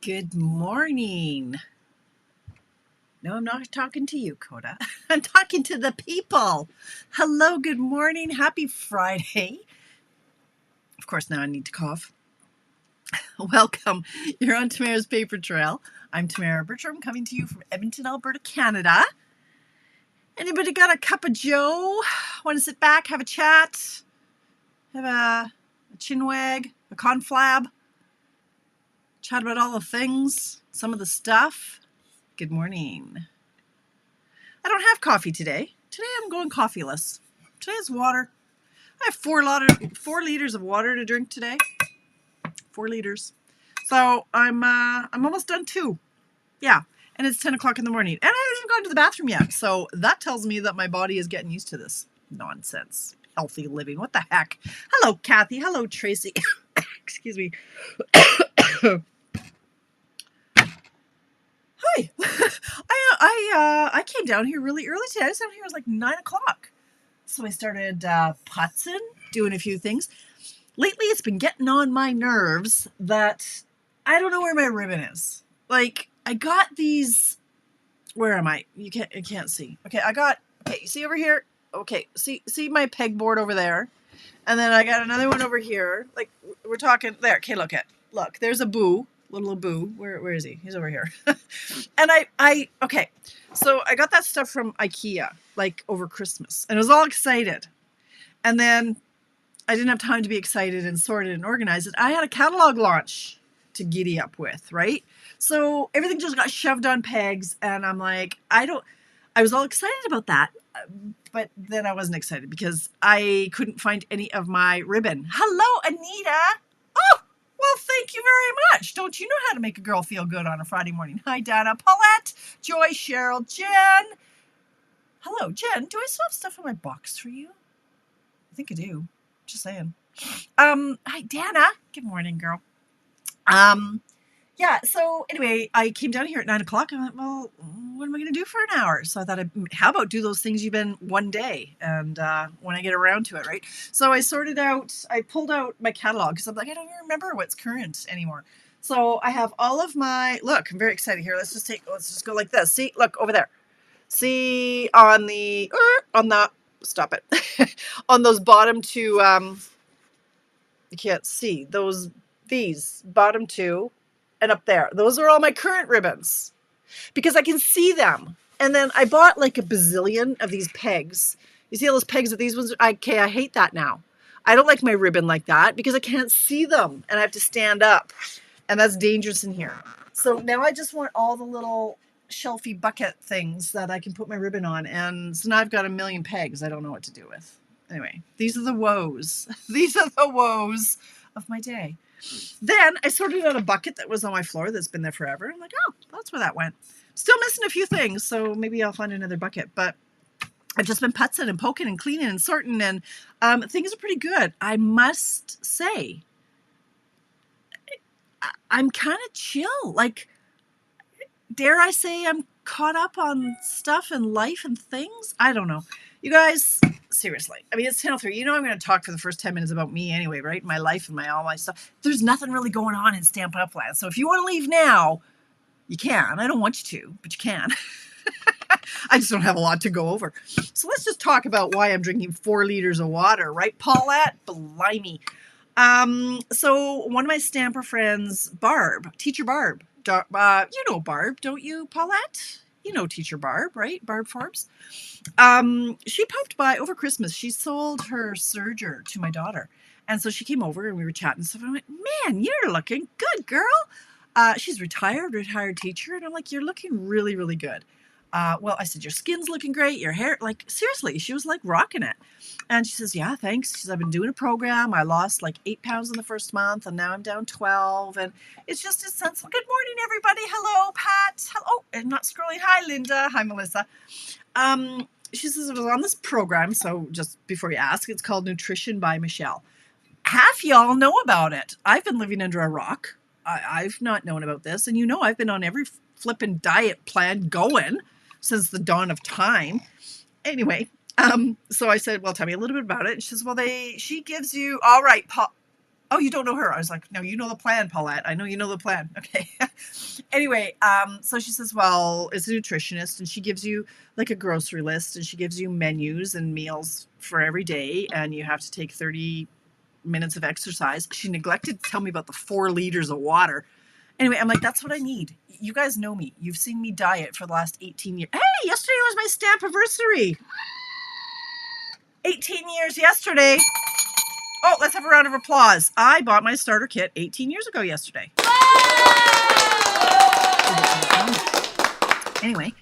Good morning. No, I'm not talking to you, Coda. I'm talking to the people. Hello, good morning. Happy Friday. Of course, now I need to cough. Welcome. You're on Tamara's Paper Trail. I'm Tamara Bertram, coming to you from Edmonton, Alberta, Canada. Anybody got a cup of joe? Want to sit back, have a chat? Have a chin wag, a conflab? Chat about all the things, some of the stuff? Good morning. I don't have coffee today. Today I'm going coffeeless. Today is water. I have 4 liters of water to drink today. 4 liters. So I'm almost done too. Yeah, and it's 10 o'clock in the morning, and I haven't even gone to the bathroom yet. So that tells me that my body is getting used to this nonsense. Healthy living. What the heck? Hello, Kathy. Hello, Tracy. Excuse me. Hi. I came down here really early today. I was down here, it was like 9 o'clock. So I started putzing, doing a few things. Lately, it's been getting on my nerves that I don't know where my ribbon is. Like, I got these. Where am I? I can't see. Okay, you see over here? Okay, see my pegboard over there? And then I got another one over here. Like, we're talking there. Okay, look, there's a boo. Little boo. Where is he? He's over here. And okay. So I got that stuff from IKEA, like over Christmas, and I was all excited. And then I didn't have time to be excited and sort it and organize it. I had a catalog launch to giddy up with, right? So everything just got shoved on pegs, and I'm like, I was all excited about that, but then I wasn't excited because I couldn't find any of my ribbon. Hello, Anita. Oh, well, thank you very much. Don't you know how to make a girl feel good on a Friday morning? Hi, Dana, Paulette, Joy, Cheryl, Jen. Hello, Jen. Do I still have stuff in my box for you? I think I do. Just saying. Hi, Dana. Good morning, girl. Yeah, so anyway, I came down here at 9 o'clock. I went, well, what am I going to do for an hour? So I thought, how about do those things you've been one day? And when I get around to it, right? So I pulled out my catalog because I'm like, I don't even remember what's current anymore. So I have all of my, look, I'm very excited here. Let's just go like this. See, look over there. See on the, stop it. On those bottom two, you can't see, these bottom two. And up there, those are all my current ribbons because I can see them. And then I bought like a bazillion of these pegs. You see all those pegs of these ones? I hate that now. I don't like my ribbon like that because I can't see them and I have to stand up, and that's dangerous in here. So now I just want all the little shelfy bucket things that I can put my ribbon on. And so now I've got a million pegs I don't know what to do with. Anyway, these are the woes. These are the woes of my day. Then I sorted out a bucket that was on my floor that's been there forever. I'm like, oh, that's where that went. Still missing a few things, so maybe I'll find another bucket. But I've just been putzing and poking and cleaning and sorting, and things are pretty good. I must say, I'm kind of chill. Like, dare I say I'm caught up on stuff and life and things? I don't know. You guys, seriously. I mean, it's 10:03. You know I'm going to talk for the first 10 minutes about me anyway, right? My life and all my stuff. There's nothing really going on in Stampin' Up land. So if you want to leave now, you can. I don't want you to, but you can. I just don't have a lot to go over. So let's just talk about why I'm drinking 4 liters of water, right, Paulette? Blimey. So one of my Stamper friends, Barb, Teacher Barb, you know Barb, don't you, Paulette? You know Teacher Barb, right? Barb Forbes. She popped by over Christmas. She sold her serger to my daughter. And so she came over and we were chatting and stuff. And I went, man, you're looking good, girl. She's retired teacher. And I'm like, you're looking really, really good. Well, I said, your skin's looking great. Your hair, like, seriously, she was like rocking it. And she says, yeah, thanks. She says, I've been doing a program. I lost like 8 pounds in the first month and now I'm down 12. And it's just a sense of, good morning, everybody. Hello, Pat. Hello. I'm not scrolling. Hi, Linda. Hi, Melissa. She says it was on this program. So just before you ask, it's called Nutrition by Michelle. Half y'all know about it. I've been living under a rock. I've not known about this. And you know, I've been on every flippin' diet plan going since the dawn of time. Anyway, so I said, well, tell me a little bit about it. And she says, well, she gives you, all right, Oh, you don't know her? I was like, no, you know the plan, Paulette. I know you know the plan. Okay. Anyway, so she says, well, it's a nutritionist, and she gives you like a grocery list, and she gives you menus and meals for every day, and you have to take 30 minutes of exercise. She neglected to tell me about the 4 liters of water. Anyway, I'm like, that's what I need. You guys know me. You've seen me diet for the last 18 years. Hey, yesterday was my stamp anniversary. 18 years yesterday. Oh, let's have a round of applause. I bought my starter kit 18 years ago yesterday. Anyway,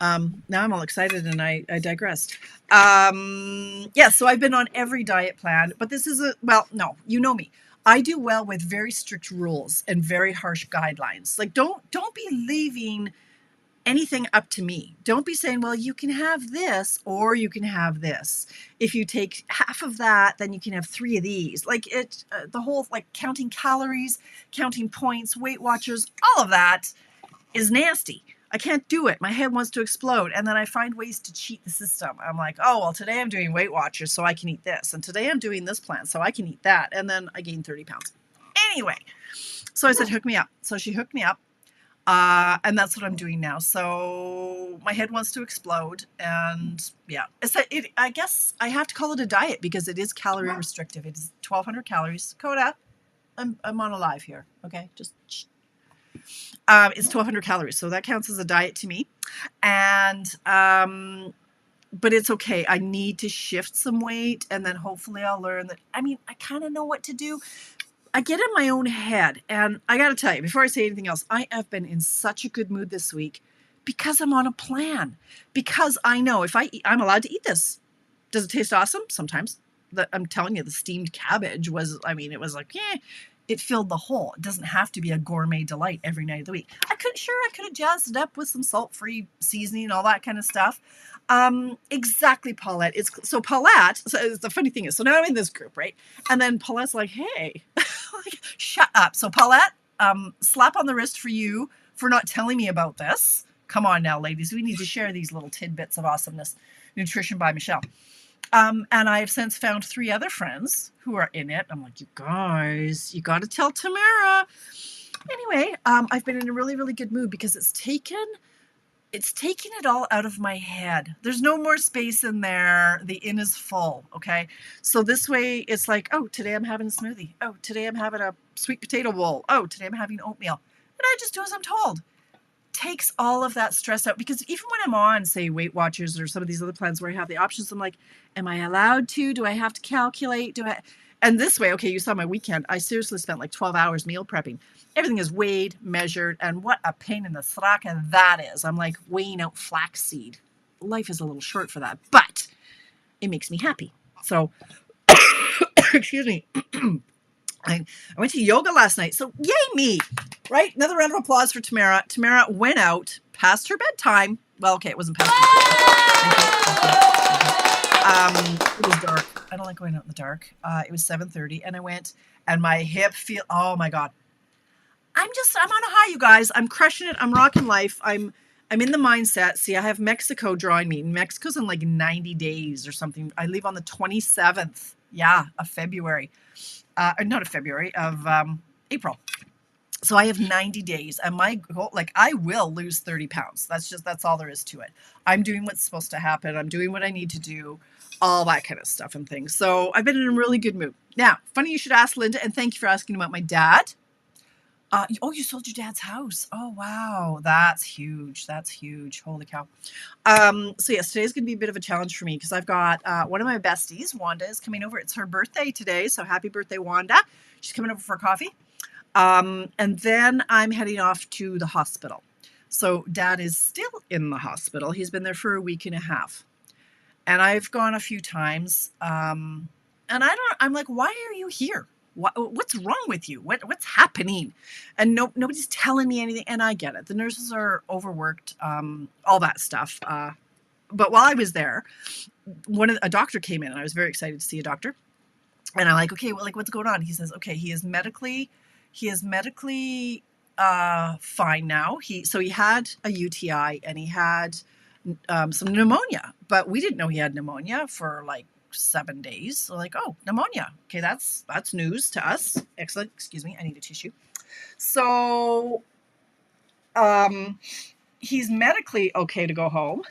now I'm all excited and I digressed. Yeah, so I've been on every diet plan, but this is well, no, you know me. I do well with very strict rules and very harsh guidelines. Like don't be leaving anything up to me. Don't be saying, well, you can have this or you can have this. If you take half of that, then you can have 3 of these. Like the whole like counting calories, counting points, Weight Watchers, all of that is nasty. I can't do it. My head wants to explode. And then I find ways to cheat the system. I'm like, oh, well, today I'm doing Weight Watchers, so I can eat this. And today I'm doing this plan, so I can eat that. And then I gain 30 pounds. Anyway, so I said, hook me up. So she hooked me up. And that's what I'm doing now. So my head wants to explode. And yeah, I guess I have to call it a diet because it is calorie restrictive. It is 1,200 calories. Coda, I'm on a live here. Okay, just it's 1,200 calories, so that counts as a diet to me. And but it's okay. I need to shift some weight, and then hopefully I'll learn that. I mean, I kind of know what to do. I get in my own head, and I got to tell you, before I say anything else, I have been in such a good mood this week because I'm on a plan. Because I know if I eat, I'm allowed to eat this. Does it taste awesome? Sometimes. I'm telling you, the steamed cabbage was, I mean, it was like, yeah, it filled the hole. It doesn't have to be a gourmet delight every night of the week. I could have jazzed it up with some salt-free seasoning and all that kind of stuff. Exactly, Paulette. So Paulette, so the funny thing is, so now I'm in this group, right? And then Paulette's like, hey, like, shut up. So Paulette, slap on the wrist for you for not telling me about this. Come on now, ladies. We need to share these little tidbits of awesomeness. Nutrition by Michelle. And I've since found 3 other friends who are in it. I'm like, you guys, you got to tell Tamara. Anyway, I've been in a really, really good mood because it's taken it all out of my head. There's no more space in there. The inn is full. Okay. So this way it's like, oh, today I'm having a smoothie. Oh, today I'm having a sweet potato bowl. Oh, today I'm having oatmeal. And I just do as I'm told. Takes all of that stress out, because even when I'm on, say, Weight Watchers or some of these other plans where I have the options, I'm like, am I allowed to? Do I have to calculate? And this way, okay, you saw my weekend. I seriously spent like 12 hours meal prepping. Everything is weighed, measured, and what a pain in the sraka that is. I'm like weighing out flaxseed. Life is a little short for that, but it makes me happy. So, excuse me. I went to yoga last night, so yay me, right? Another round of applause for Tamara. Tamara went out past her bedtime. Well, okay, it wasn't past her bedtime. It was dark. I don't like going out in the dark. It was 7:30, and I went, and my hip oh my God. I'm on a high, you guys. I'm crushing it. I'm rocking life. I'm in the mindset. See, I have Mexico drawing me. Mexico's in like 90 days or something. I leave on the 27th, of February. Not of February, of April. So I have 90 days, and my goal, like, I will lose 30 pounds. That's all there is to it. I'm doing what's supposed to happen. I'm doing what I need to do, all that kind of stuff and things. So I've been in a really good mood. Now, funny you should ask, Linda, and thank you for asking about my dad. You sold your dad's house. Oh, wow. That's huge. That's huge. Holy cow. So yes, today's going to be a bit of a challenge for me because I've got one of my besties, Wanda, is coming over. It's her birthday today. So happy birthday, Wanda. She's coming over for coffee. And then I'm heading off to the hospital. So Dad is still in the hospital. He's been there for a week and a half. And I've gone a few times. And I'm like, why are you here? What's wrong with you? What's happening? And nobody's telling me anything. And I get it. The nurses are overworked, all that stuff. But while I was there, a doctor came in, and I was very excited to see a doctor. And I'm like, okay, well, like, what's going on? He says, okay, he is medically fine now. So he had a UTI, and he had some pneumonia, but we didn't know he had pneumonia for like 7 days. So like, oh, pneumonia. Okay, that's news to us. Excellent. Excuse me, I need a tissue. So he's medically okay to go home.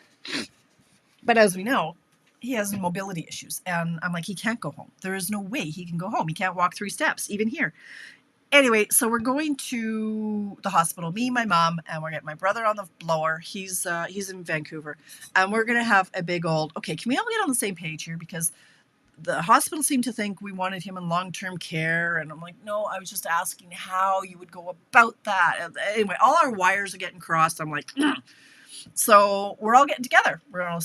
But as we know, he has mobility issues. And I'm like, he can't go home. There is no way he can go home. He can't walk 3 steps, even here. Anyway, so we're going to the hospital, me, my mom, and we're getting my brother on the blower. He's in Vancouver. And we're going to have a big old, okay, can we all get on the same page here? Because the hospital seemed to think we wanted him in long-term care. And I'm like, no, I was just asking how you would go about that. And anyway, all our wires are getting crossed. I'm like, so we're all getting together. We're all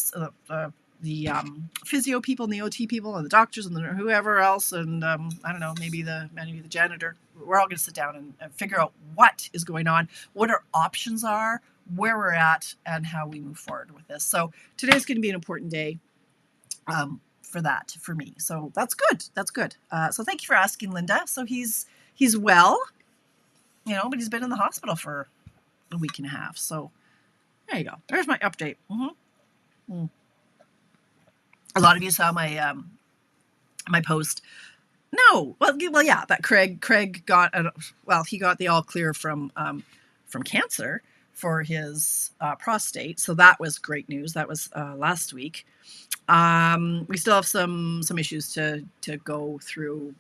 the physio people and the OT people and the doctors and the whoever else. And I don't know, maybe the janitor. We're all going to sit down and figure out what is going on, what our options are, where we're at, and how we move forward with this. So today's going to be an important day for me. So that's good. That's good. So thank you for asking, Linda. So he's well, but he's been in the hospital for a week and a half. So there you go. There's my update. A lot of you saw my my post. No, well, yeah. That Craig got he got the all clear from cancer for his prostate. So that was great news. That was last week. We still have some issues to go through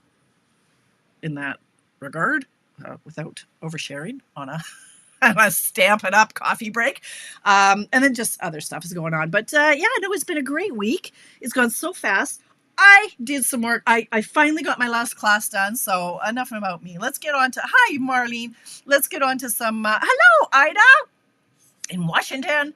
in that regard without oversharing on a Stampin' Up coffee break. And then just other stuff is going on. But it's been a great week. It's gone so fast. I did some work. I finally got my last class done. So enough about me. Let's get on to, hi, Marlene. Let's get on to some, hello, Ida in Washington.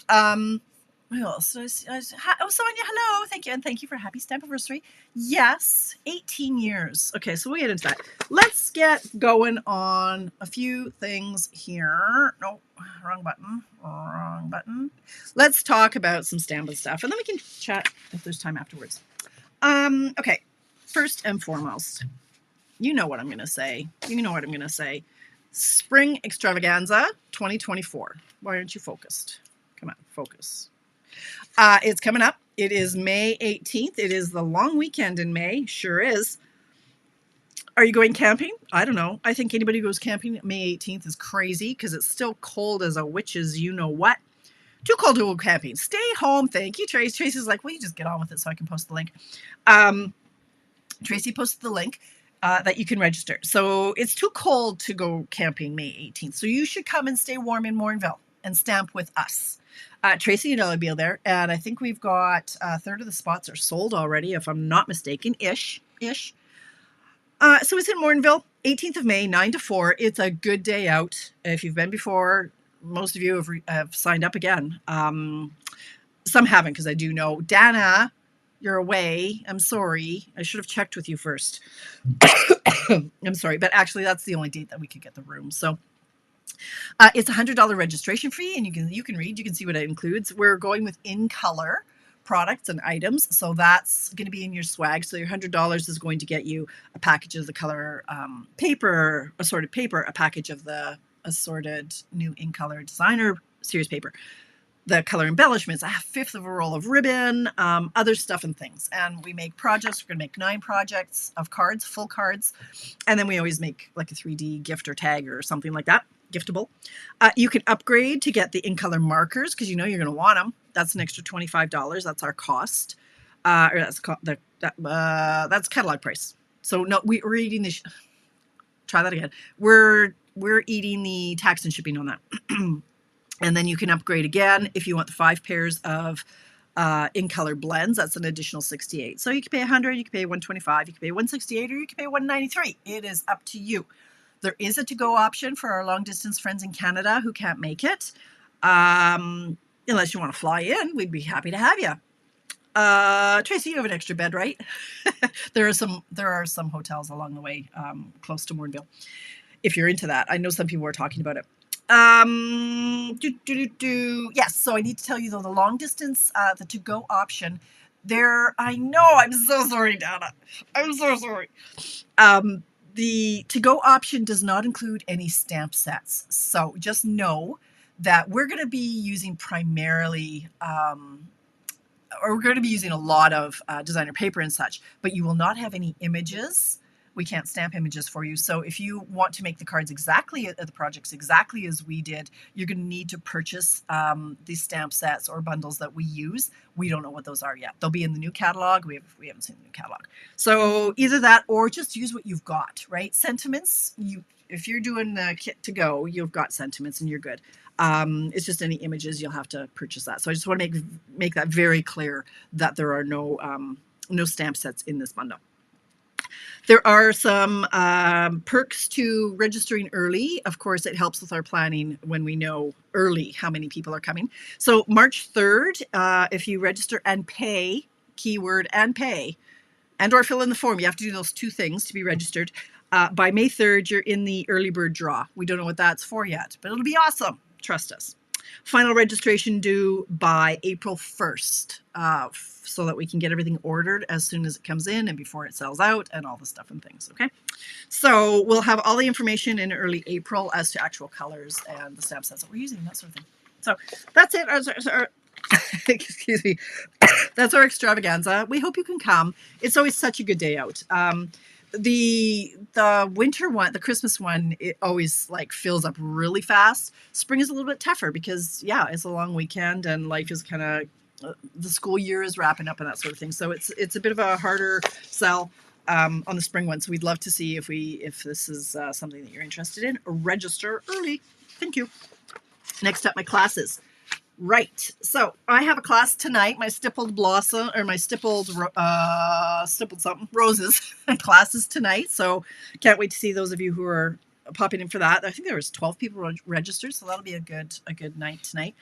Who else? Sonia, hello. Thank you. And thank you for happy stamp anniversary. Yes, 18 years. Okay, so we'll get into that. Let's get going on a few things here. No, wrong button. Let's talk about some Stampin' stuff, and then we can chat if there's time afterwards. Okay, first and foremost, you know what I'm going to say. Spring Extravaganza 2024. Why aren't you focused? Come on, focus. It's coming up. It is May 18th. It is the long weekend in May. Sure is. Are you going camping? I don't know. I think anybody who goes camping May 18th is crazy because it's still cold as a witch's you-know-what. Too cold to go camping. Stay home. Thank you, Trace. Tracy's like, well, you just get on with it so I can post the link. Tracy posted the link that you can register. So it's too cold to go camping May 18th. So you should come and stay warm in Morinville and stamp with us. Tracy and I will be there, and I think we've got a third of the spots are sold already, if I'm not mistaken, ish. So it's in Morinville, 18th of May, 9 to 4. It's a good day out. If you've been before, most of you have signed up again. Some haven't, because I do know. Dana, you're away. I'm sorry. I should have checked with you first. I'm sorry, but actually that's the only date that we could get the room. So it's $100 registration fee, and you can read. You can see what it includes. We're going with in color products and items, so that's going to be in your swag. So your $100 is going to get you a package of the color assorted paper, a package of the assorted new in color designer series paper, the color embellishments, a fifth of a roll of ribbon, other stuff and things. And we make projects. We're going to make 9 projects of cards, full cards, and then we always make like a 3D gift or tag or something like that. Giftable. You can upgrade to get the in-color markers because you're going to want them. That's an extra $25. That's our cost. That's catalog price. So no, we're eating the. Try that again. We're eating the tax and shipping on that. And then you can upgrade again if you want the 5 pairs of in-color blends. That's an additional $68. So you can pay $100, you can pay $125, you can pay $168, or you can pay $193. It is up to you. There is a to-go option for our long-distance friends in Canada who can't make it. Unless you want to fly in, we'd be happy to have you. Tracy, you have an extra bed, right? There are some hotels along the way close to Morinville. If you're into that, I know some people are talking about it. Yes, so I need to tell you though, the long-distance, the to-go option. I know, I'm so sorry, Dana. I'm so sorry. The to-go option does not include any stamp sets. So just know that we're going to be using primarily or we're going to be using a lot of designer paper and such, but you will not have any images. We can't stamp images for you. So if you want to make the cards exactly, the projects exactly as we did, you're going to need to purchase these stamp sets or bundles that we use. We don't know what those are yet. They'll be in the new catalog. We haven't seen the new catalog. So either that or just use what you've got, right? Sentiments, if you're doing the kit to go, you've got sentiments and you're good. It's just any images, you'll have to purchase that. So I just want to make that very clear that there are no stamp sets in this bundle. There are some perks to registering early. Of course, it helps with our planning when we know early how many people are coming. So March 3rd, if you register and pay, keyword and pay, and or fill in the form, you have to do those two things to be registered. By May 3rd, you're in the early bird draw. We don't know what that's for yet, but it'll be awesome. Trust us. Final registration due by April 1st, so that we can get everything ordered as soon as it comes in and before it sells out and all the stuff and things, okay? So we'll have all the information in early April as to actual colors and the stamp sets that we're using, that sort of thing. So that's it. Excuse me. That's our extravaganza. We hope you can come. It's always such a good day out. The winter one, the Christmas one, it always like fills up really fast. Spring is a little bit tougher because it's a long weekend and life is kind of, the school year is wrapping up and that sort of thing. So it's a bit of a harder sell on the spring one. So we'd love to see if this is something that you're interested in. Register early. Thank you. Next up, my classes. Right, so I have a class tonight, my stippled blossom, or my stippled something, roses classes tonight. So can't wait to see those of you who are popping in for that. I think there was 12 people registered, so that'll be a good night tonight.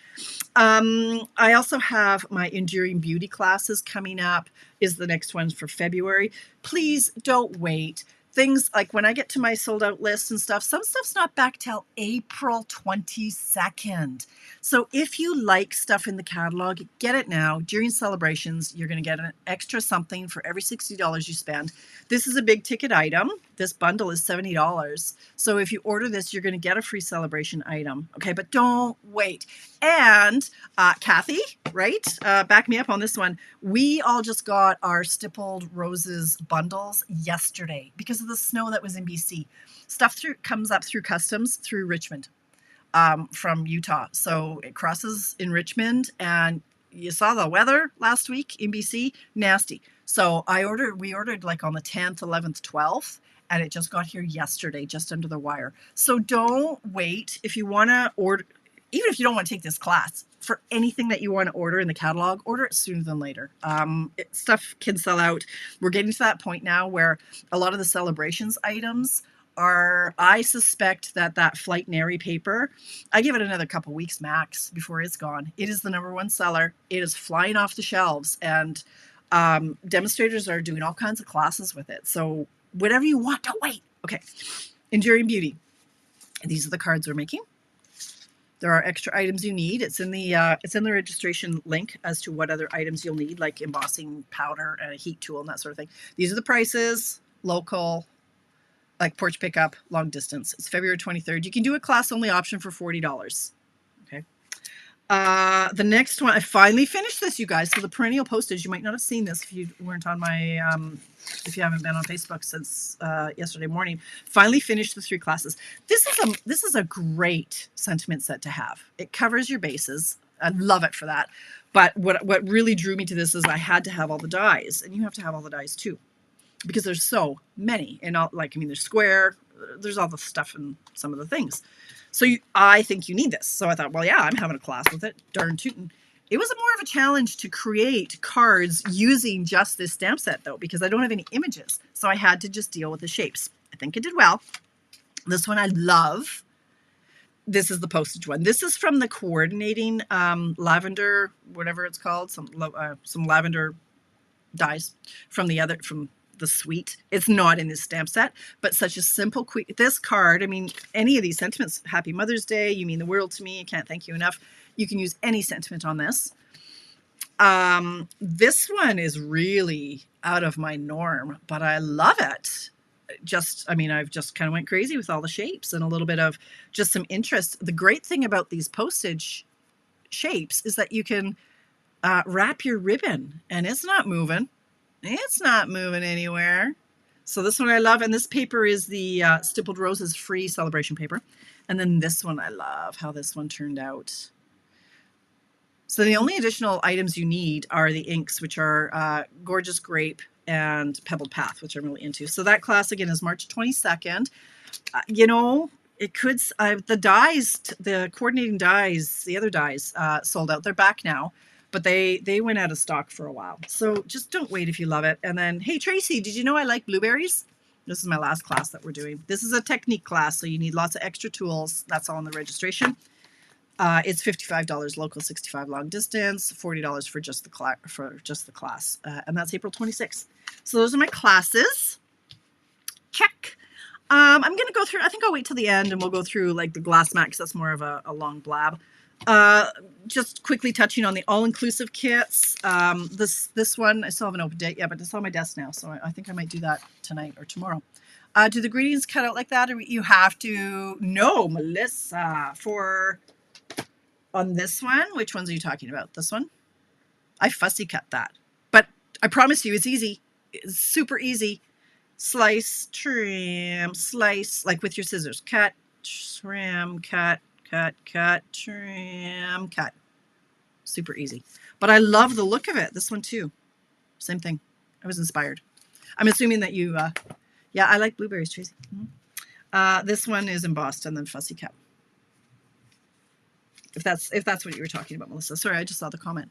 I also have my Enduring Beauty classes coming up, is the next one for February. Please don't wait. Things like when I get to my sold out list and stuff, some stuff's not back till April 22nd. So if you like stuff in the catalog, get it now. During celebrations, you're going to get an extra something for every $60 you spend. This is a big ticket item. This bundle is $70. So if you order this, you're going to get a free celebration item. Okay, but don't wait. And Kathy, right? Back me up on this one. We all just got our stippled roses bundles yesterday because of the snow that was in BC. Stuff comes up through customs through Richmond from Utah. So it crosses in Richmond, and you saw the weather last week in BC, nasty. So we ordered like on the 10th, 11th, 12th, and it just got here yesterday, just under the wire. So don't wait. If you want to order, even if you don't want to take this class, for anything that you want to order in the catalog, order it sooner than later. Stuff can sell out. We're getting to that point now where a lot of the celebrations items are, I suspect that Flight Nary paper, I give it another couple weeks max before it's gone. It is the #1 seller. It is flying off the shelves, and demonstrators are doing all kinds of classes with it. So whatever you want, don't wait. Okay, Enduring Beauty. These are the cards we're making. There are extra items you need. It's in the registration link as to what other items you'll need, like embossing powder and a heat tool and that sort of thing. These are the prices, local, like porch pickup, long distance. It's February 23rd. You can do a class only option for $40. Okay. The next one, I finally finished this, you guys. So the perennial postage, you might not have seen this if you weren't on my, if you haven't been on Facebook since yesterday morning. Finally finished the 3 classes. This is a great sentiment set to have. It covers your bases. I love it for that. But what really drew me to this is I had to have all the dies, and you have to have all the dies too, because there's so many. And there's square, there's all the stuff and some of the things. So I think you need this. So I thought, well, yeah, I'm having a class with it. Darn tootin'. It was more of a challenge to create cards using just this stamp set, though, because I don't have any images. So I had to just deal with the shapes. I think it did well. This one I love. This is the postage one. This is from the coordinating lavender, whatever it's called, some lavender dies from the suite. It's not in this stamp set, but such a simple, quick, this card, I mean, any of these sentiments, Happy Mother's Day, you mean the world to me, I can't thank you enough. You can use any sentiment on this. This one is really out of my norm, but I love it. I've just kind of went crazy with all the shapes and a little bit of just some interest. The great thing about these postage shapes is that you can wrap your ribbon, and it's not moving. It's not moving anywhere. So this one I love, and this paper is the Stippled Roses free celebration paper. And then this one I love, how this one turned out. So the only additional items you need are the inks, which are Gorgeous Grape and Pebbled Path, which I'm really into. So that class again is March 22nd. You know, it could, the dies, the coordinating dies, the other dies sold out. They're back now, but they went out of stock for a while. So just don't wait if you love it. And then, hey, Tracy, did you know I like blueberries? This is my last class that we're doing. This is a technique class, so you need lots of extra tools. That's all in the registration. It's $55 local, $65 long distance, $40 for just the class, and that's April 26th. So those are my classes. Check. I'm going to go through, I think I'll wait till the end and we'll go through like the glass mat because that's more of a long blab. Just quickly touching on the all-inclusive kits. This one, I still haven't opened it yet, but it's on my desk now, so I think I might do that tonight or tomorrow. Do the greetings cut out like that, or you have to? No, Melissa. On this one, which ones are you talking about? This one? I fussy cut that. But I promise you, it's easy. It's super easy. Slice, trim, slice, like with your scissors. Cut, trim, cut, cut, cut, trim, cut. Super easy. But I love the look of it. This one too. Same thing. I was inspired. I'm assuming that you, yeah, I like blueberries, Tracy. This one is embossed and then fussy cut. If that's what you were talking about, Melissa. Sorry, I just saw the comment.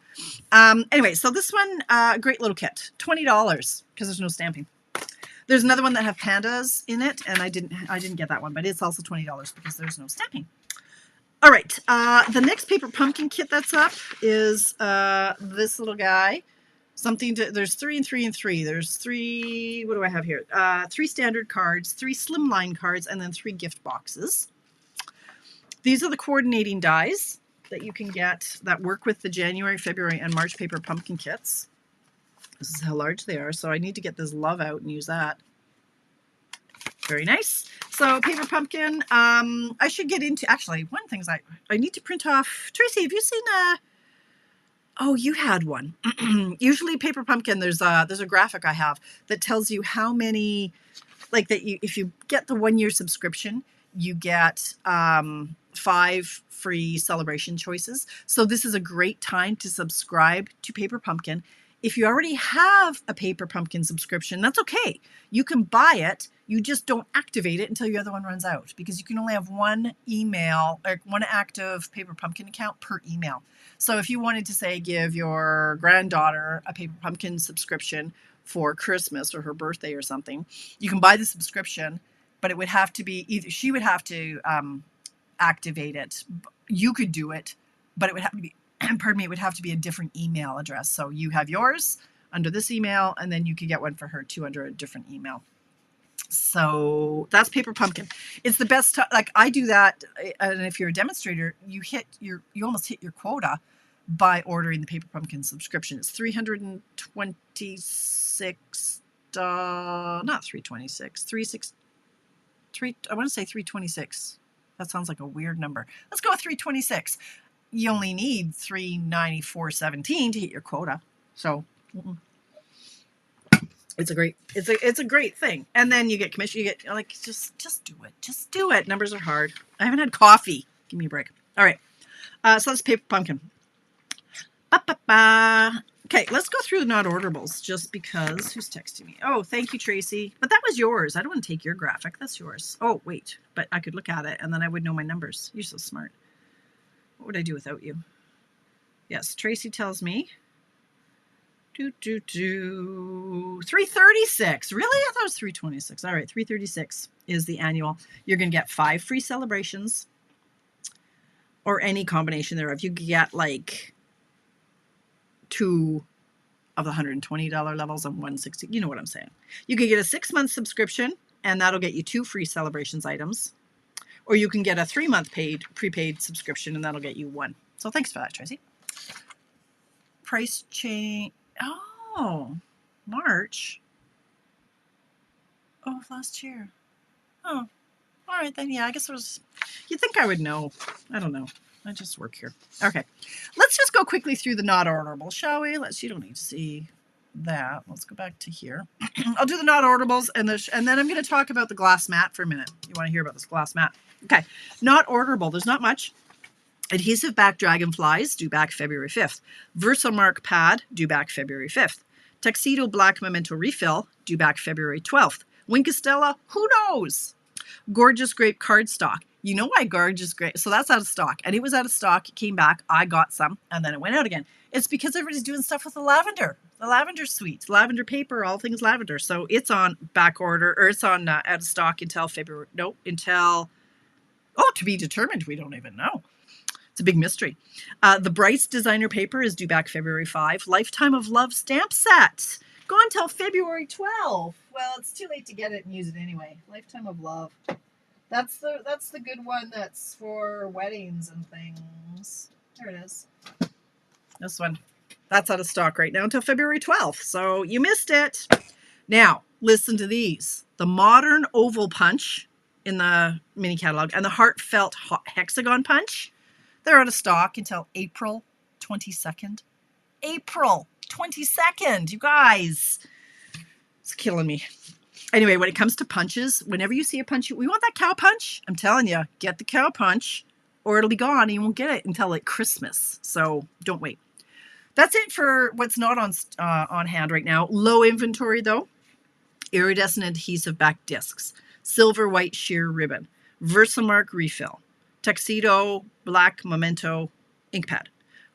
Anyway, so this one, great little kit, $20 because there's no stamping. There's another one that have pandas in it, and I didn't get that one, but it's also $20 because there's no stamping. All right, the next paper pumpkin kit that's up is this little guy. There's 3 and 3 and 3. There's 3. What do I have here? 3 standard cards, 3 slimline cards, and then 3 gift boxes. These are the coordinating dies that you can get that work with the January, February, and March paper pumpkin kits. This is how large they are, so I need to get this love out and use that. Very nice. So paper pumpkin, I should get into, actually, one thing is I need to print off. Tracy, have you seen oh, you had one. Usually paper pumpkin, there's a graphic I have that tells you how many, like that if you get the 1-year subscription, you get 5 free celebration choices. So this is a great time to subscribe to Paper Pumpkin. If you already have a Paper Pumpkin subscription, that's okay. You can buy it. You just don't activate it until your other one runs out because you can only have one email or one active Paper Pumpkin account per email. So if you wanted to say give your granddaughter a Paper Pumpkin subscription for Christmas or her birthday or something, you can buy the subscription, but it would have to be either she would have to activate it. You could do it, but it would have to be, pardon me, it would have to be a different email address. So you have yours under this email, and then you could get one for her too under a different email. So that's Paper Pumpkin. It's the best. Like I do that, and if you're a demonstrator, you almost hit your quota by ordering the Paper Pumpkin subscription. It's $326. Not 326. 3 I want to say 326. That sounds like a weird number. Let's go with 326. You only need 394.17 to hit your quota. So it's a great thing. And then you get commission. You get like just do it. Just do it. Numbers are hard. I haven't had coffee. Give me a break. All right. So that's Paper Pumpkin. Okay, let's go through the not orderable just because. Who's texting me? Oh, thank you, Tracy. But that was yours. I don't want to take your graphic. That's yours. Oh, wait. But I could look at it and then I would know my numbers. You're so smart. What would I do without you? Yes, Tracy tells me. 336. Really? I thought it was 326. All right, 336 is the annual. You're going to get 5 free celebrations or any combination thereof. You get like 2 of the $120 levels and $160. You know what I'm saying. You can get a 6-month subscription, and that'll get you 2 free celebrations items. Or you can get a 3-month prepaid subscription, and that'll get you 1. So thanks for that, Tracy. Price change. Oh, March. Oh, last year. Oh, all right then. Yeah, I guess it was. You'd think I would know. I don't know. I just work here. Okay. Let's just go quickly through the not orderable, shall we? You don't need to see that. Let's go back to here. I'll do the not ordables and then I'm going to talk about the glass mat for a minute. You want to hear about this glass mat? Okay. Not orderable. There's not much. Adhesive back dragonflies, due back February 5th. Versamark pad, due back February 5th. Tuxedo black memento refill, due back February 12th. Winkestella, who knows? Gorgeous grape cardstock. You know why gorgeous grape? So that's out of stock. And it was out of stock. It came back. I got some. And then it went out again. It's because everybody's doing stuff with the lavender. The lavender suite. Lavender paper, all things lavender. So it's on back order. Or it's on out of stock until February. No, until... Oh, to be determined. We don't even know. It's a big mystery. The Bryce designer paper is due back February 5. Lifetime of Love stamp set. Gone till February 12. Well, it's too late to get it and use it anyway. Lifetime of Love. That's the good one that's for weddings and things. There it is. This one. That's out of stock right now until February 12th. So you missed it. Now, listen to these. The Modern Oval Punch in the mini catalog and the Heartfelt Hexagon Punch. They're out of stock until April 22nd. April 22nd, you guys. It's killing me. Anyway, when it comes to punches, whenever you see a punch, we want that cow punch. I'm telling you, get the cow punch or it'll be gone and you won't get it until like Christmas. So don't wait. That's it for what's not on hand right now. Low inventory though. Iridescent adhesive back discs. Silver white sheer ribbon. Versamark refill. Tuxedo black memento ink pad.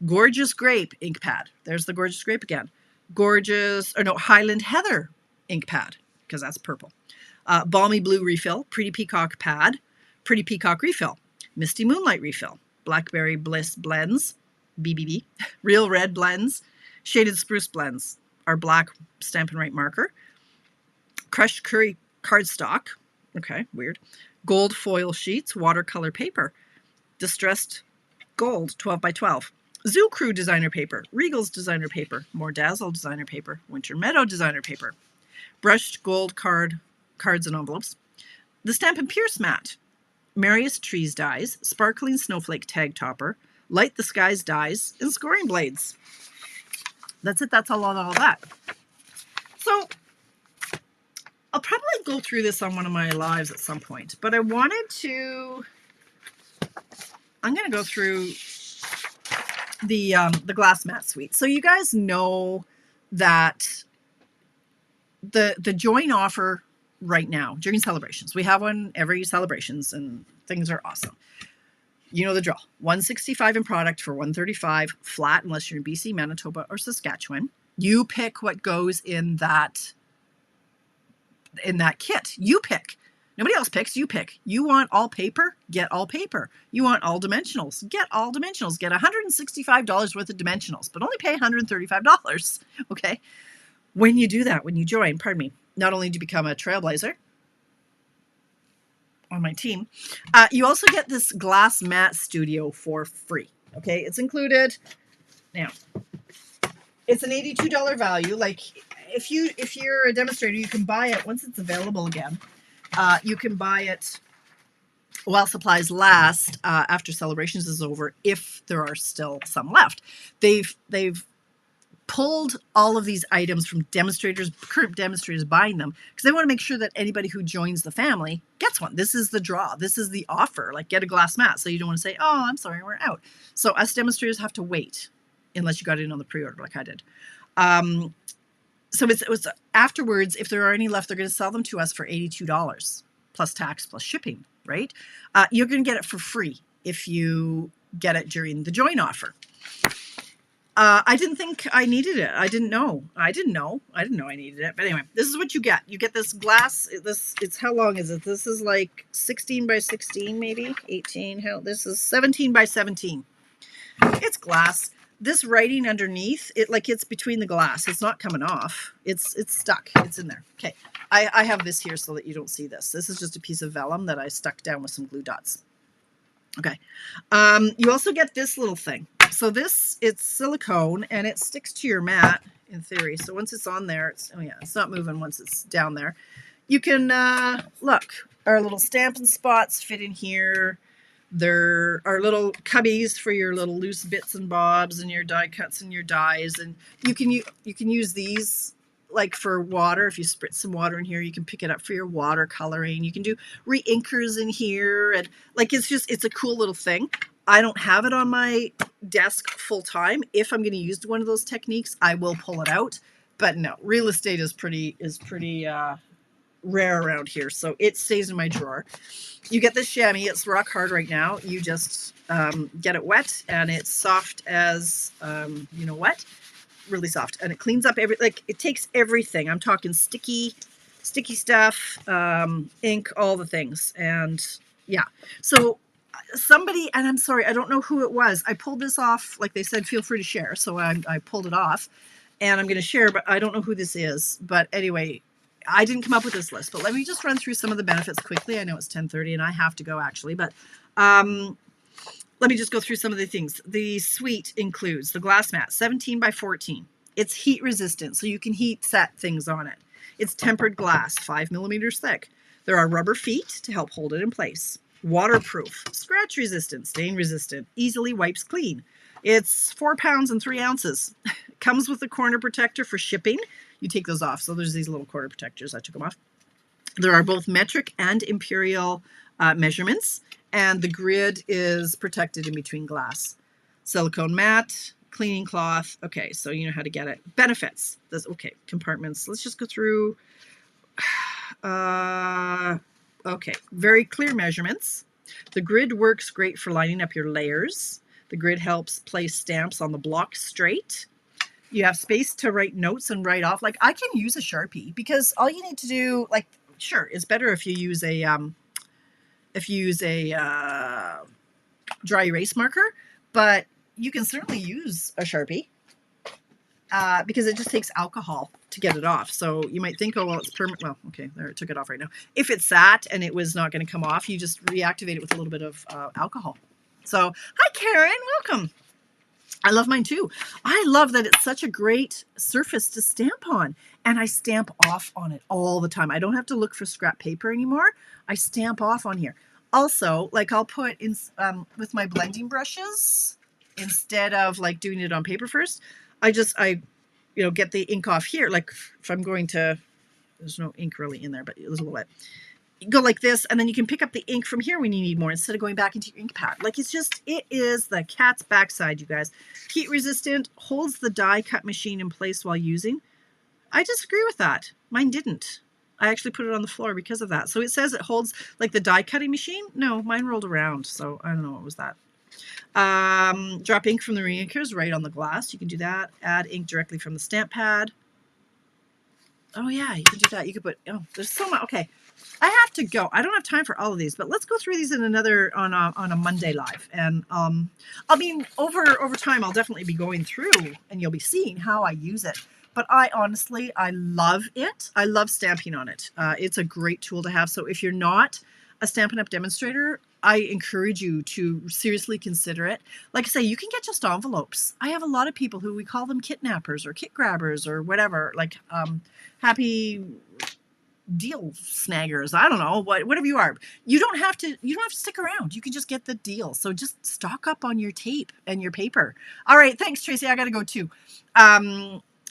Gorgeous grape ink pad. There's the gorgeous grape again. Highland heather ink pad, because that's purple. Balmy blue refill. Pretty peacock pad. Pretty peacock refill. Misty moonlight refill. Blackberry bliss blends. BBB. Real red blends. Shaded spruce blends. Our black Stampin' Right marker. Crushed curry cardstock. Okay, weird. Gold foil sheets. Watercolor paper. Distressed gold 12 by 12. Zoo Crew designer paper, Regal's designer paper, More Dazzle designer paper, Winter Meadow designer paper, brushed gold cards and envelopes, the Stampin' Pierce mat, Marius Trees dies, sparkling snowflake tag topper, Light the Skies dies, and scoring blades. That's it. That's all that. So I'll probably go through this on one of my lives at some point, but I'm going to go through the glass mat suite. So you guys know that the join offer right now during celebrations. We have one every celebrations and things are awesome. You know the drill. $165 in product for $135 flat unless you're in BC, Manitoba, or Saskatchewan. You pick what goes in that kit. You pick. Nobody else picks, you pick. You want all paper? Get all paper. You want all dimensionals? Get all dimensionals. Get $165 worth of dimensionals, but only pay $135, okay? When you do that, when you join, pardon me, not only do you become a trailblazer on my team, you also get this glass mat studio for free, okay? It's included. Now, it's an $82 value. Like, if you're a demonstrator, you can buy it once it's available again. You can buy it while supplies last after celebrations is over, if there are still some left. They've pulled all of these items from demonstrators, current demonstrators buying them, because they want to make sure that anybody who joins the family gets one. This is the draw. This is the offer. Like, get a glass mat. So you don't want to say, oh, I'm sorry, we're out. So us demonstrators have to wait unless you got in on the pre-order like I did. So it was afterwards, if there are any left, they're going to sell them to us for $82 plus tax plus shipping, right? You're going to get it for free if you get it during the join offer. I didn't think I needed it. I didn't know I needed it. But anyway, this is what you get. You get this glass. It's how long is it? This is like 16 by 16, maybe 18. This is 17 by 17. It's glass. This writing underneath, it's between the glass. It's not coming off. It's stuck. It's in there. Okay. I have this here so that you don't see this. This is just a piece of vellum that I stuck down with some glue dots. Okay. You also get this little thing. So it's silicone and it sticks to your mat in theory. So once it's on there, it's not moving once it's down there. You can, look, our little Stampin' spots fit in here. There are little cubbies for your little loose bits and bobs and your die cuts and your dies, and you can use these like for water. If you spritz some water in here, you can pick it up for your watercoloring. You can do re-inkers in here, and like it's a cool little thing. I don't have it on my desk full time. If I'm going to use one of those techniques, I will pull it out. But no, real estate is pretty rare around here, so it stays in my drawer. You get this chamois. It's rock hard right now. You just get it wet, and it's soft as wet, really soft, and it cleans up it takes everything. I'm talking sticky stuff, ink, all the things, and yeah. So somebody, and I'm sorry, I don't know who it was. I pulled this off. Like they said, feel free to share. So I pulled it off, and I'm going to share, but I don't know who this is. But anyway, I didn't come up with this list, but let me just run through some of the benefits quickly. I know it's 10:30 and I have to go actually, but let me just go through some of the things. The suite includes the glass mat, 17 by 14. It's heat resistant, so you can heat set things on it. It's tempered glass, 5 millimeters thick. There are rubber feet to help hold it in place. Waterproof, scratch resistant, stain resistant, easily wipes clean. It's 4 pounds and 3 ounces. Comes with a corner protector for shipping. You take those off. So there's these little corner protectors. I took them off. There are both metric and imperial measurements, and the grid is protected in between glass. Silicone mat, cleaning cloth. Okay, so you know how to get it. Benefits. Okay, compartments. Let's just go through. Okay, very clear measurements. The grid works great for lining up your layers. The grid helps place stamps on the block straight. You have space to write notes and write off. Like I can use a Sharpie because all you need to do, like, sure, it's better if you use a dry erase marker, but you can certainly use a Sharpie because it just takes alcohol to get it off. So you might think, oh, well, it's permanent. Well, okay, there, it took it off right now. If it sat and it was not going to come off, you just reactivate it with a little bit of alcohol. So, hi, Karen, welcome. I love mine too. I love that it's such a great surface to stamp on, and I stamp off on it all the time. I don't have to look for scrap paper anymore. I stamp off on here. Also, like I'll put in with my blending brushes, instead of like doing it on paper first, I get the ink off here. Like if I'm going to, there's no ink really in there, but there's a little bit. You go like this, and then you can pick up the ink from here when you need more instead of going back into your ink pad. Like it is the cat's backside, you guys. Heat resistant, holds the die cut machine in place while using. I disagree with that. Mine didn't. I actually put it on the floor because of that. So it says it holds like the die cutting machine. No, mine rolled around. So I don't know what was that. Drop ink from the reinkers right on the glass. You can do that. Add ink directly from the stamp pad. Oh yeah, you can do that. You could put, oh, there's so much. Okay. I have to go. I don't have time for all of these, but let's go through these in another on a Monday live. And I mean, over time, I'll definitely be going through, and you'll be seeing how I use it. But I love it. I love stamping on it. It's a great tool to have. So if you're not a Stampin' Up! Demonstrator, I encourage you to seriously consider it. Like I say, you can get just envelopes. I have a lot of people who we call them kidnappers or kit grabbers or whatever, like happy deal snaggers. I don't know, whatever you are. You don't have to stick around. You can just get the deal. So just stock up on your tape and your paper. All right, thanks, Tracy. I got to go too.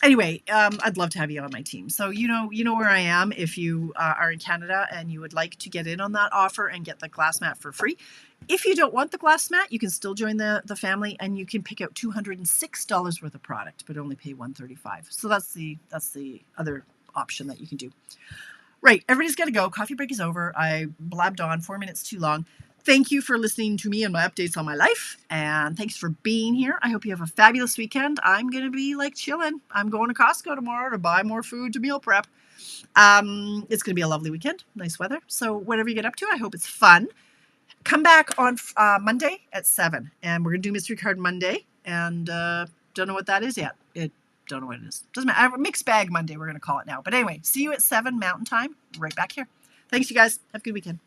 Anyway, I'd love to have you on my team. So you know where I am if you are in Canada and you would like to get in on that offer and get the glass mat for free. If you don't want the glass mat, you can still join the family, and you can pick out $206 worth of product, but only pay $135. So that's the other option that you can do. Right, everybody's got to go. Coffee break is over. I blabbed on 4 minutes too long. Thank you for listening to me and my updates on my life, and thanks for being here. I hope you have a fabulous weekend. I'm going to be like chilling. I'm going to Costco tomorrow to buy more food to meal prep. It's going to be a lovely weekend. Nice weather. So whatever you get up to, I hope it's fun. Come back on Monday at 7, and we're going to do Mystery Card Monday, and don't know what that is yet. Don't know what it is. Doesn't matter. Mixed bag Monday, we're going to call it now. But anyway, see you at 7 Mountain Time, right back here. Thanks, you guys. Have a good weekend.